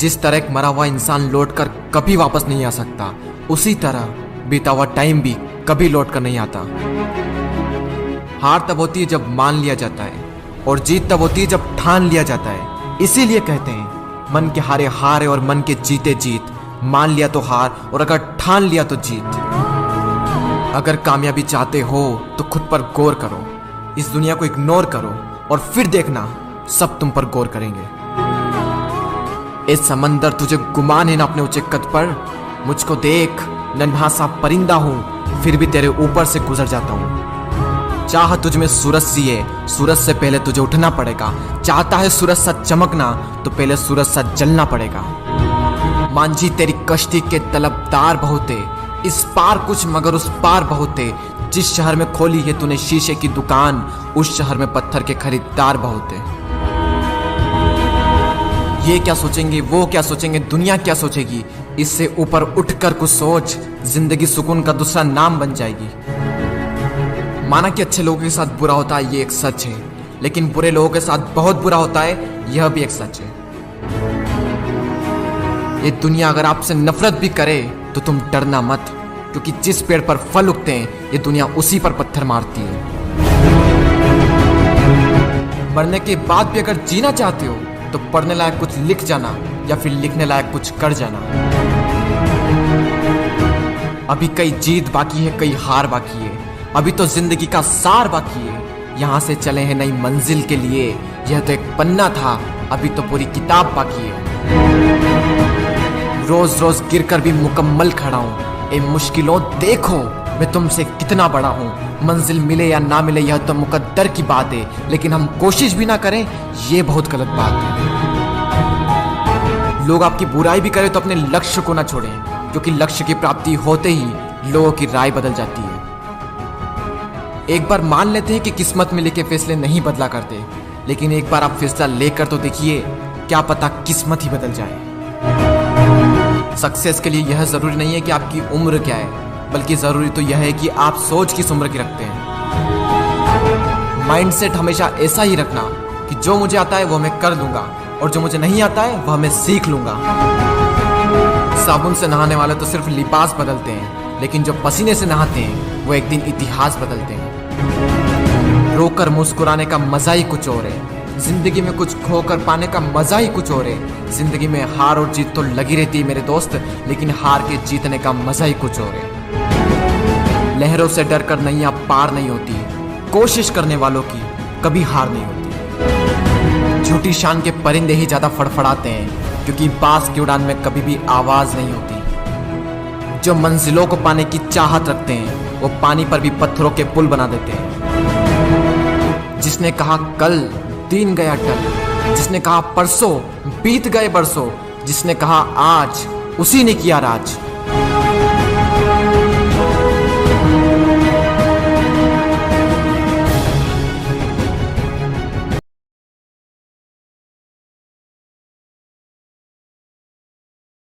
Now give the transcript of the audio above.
जिस तरह एक मरा हुआ इंसान लौटकर कभी वापस नहीं आ सकता, उसी तरह बीता हुआ टाइम भी कभी लौट कर नहीं आता। हार तब होती है जब मान लिया जाता है, और जीत तब होती है जब ठान लिया जाता है। इसीलिए कहते हैं मन के हारे हार है और मन के जीते जीत। मान लिया तो हार, और अगर ठान लिया तो जीत। अगर कामयाबी चाहते हो तो खुद पर गौर करो, इस दुनिया को इग्नोर करो, और फिर देखना सब तुम पर गौर करेंगे। इस समंदर तुझे गुमान है ना अपने ऊंचे कद पर। मुझको देख, नन्हा सा परिंदा हूं, फिर भी तेरे ऊपर से गुजर जाता हूं। चाह तुझ में सूरज सी है, सूरज से पहले तुझे उठना पड़ेगा। चाहता है सूरज सा चमकना, तो पहले सूरज सा जलना पड़ेगा। मांझी तेरी कश्ती के तलबदार बहुत है, इस पार कुछ मगर उस पार बहुत है। जिस शहर में खोली है तूने शीशे की दुकान, उस शहर में पत्थर के खरीदार बहुत है। ये क्या सोचेंगे, वो क्या सोचेंगे, दुनिया क्या सोचेगी, इससे ऊपर उठकर कुछ सोच। जिंदगी सुकून का दूसरा नाम बन जाएगी। माना कि अच्छे लोगों के साथ बुरा होता है, ये एक सच है, लेकिन बुरे लोगों के साथ बहुत बुरा होता है, यह भी एक सच है। ये दुनिया अगर आपसे नफरत भी करे तो तुम डरना मत, क्योंकि जिस पेड़ पर फल उगते हैं ये दुनिया उसी पर पत्थर मारती है। मरने के बाद भी अगर जीना चाहते हो तो पढ़ने लायक कुछ लिख जाना, या फिर लिखने लायक कुछ कर जाना। अभी कई जीत बाकी है, कई हार बाकी है। अभी तो जिंदगी का सार बाकी है। यहाँ से चले हैं नई मंजिल के लिए। यह तो एक पन्ना था, अभी तो पूरी किताब बाकी है। रोज रोज गिरकर भी मुकम्मल खड़ा हूँ। ए मुश्किलों देखो, मैं तुमसे कितना बड़ा हूँ। मंजिल मिले या ना मिले यह तो मुकद्दर की बात है, लेकिन हम कोशिश भी ना करें ये बहुत गलत बात है। लोग आपकी बुराई भी करें तो अपने लक्ष्य को ना छोड़ें, क्योंकि लक्ष्य की प्राप्ति होते ही लोगों की राय बदल जाती है। एक बार मान लेते हैं कि किस्मत में लिखे फैसले नहीं बदला करते, लेकिन एक बार आप फैसला लेकर तो देखिए, क्या पता किस्मत ही बदल जाए। सक्सेस के लिए यह जरूरी नहीं है कि आपकी उम्र क्या है, बल्कि जरूरी तो यह है कि आप सोच किस उम्र की रखते हैं। माइंडसेट हमेशा ऐसा ही रखना कि जो मुझे आता है वो मैं कर लूंगा, और जो मुझे नहीं आता है वह मैं सीख लूंगा। साबुन से नहाने वाले तो सिर्फ लिबास बदलते हैं, लेकिन जो पसीने से नहाते हैं वो एक दिन इतिहास बदलते हैं। रोकर मुस्कुराने का मजा ही कुछ और है। जिंदगी में कुछ खोकर पाने का मजा ही कुछ और है। जिंदगी में हार और जीत तो लगी रहती है मेरे दोस्त, लेकिन हार के जीतने का मजा ही कुछ और है। लहरों से डरकर नैया पार नहीं होती, कोशिश करने वालों की कभी हार नहीं होती। झूठी शान के परिंदे ही ज्यादा फड़फड़ाते हैं, क्योंकि बाज की उड़ान में कभी भी आवाज नहीं होती। जो मंजिलों को पाने की चाहत रखते हैं वो पानी पर भी पत्थरों के पुल बना देते हैं। जिसने कहा कल, दिन गया टल। जिसने कहा परसों, बीत गए बरसों। जिसने कहा आज, उसी ने किया राज।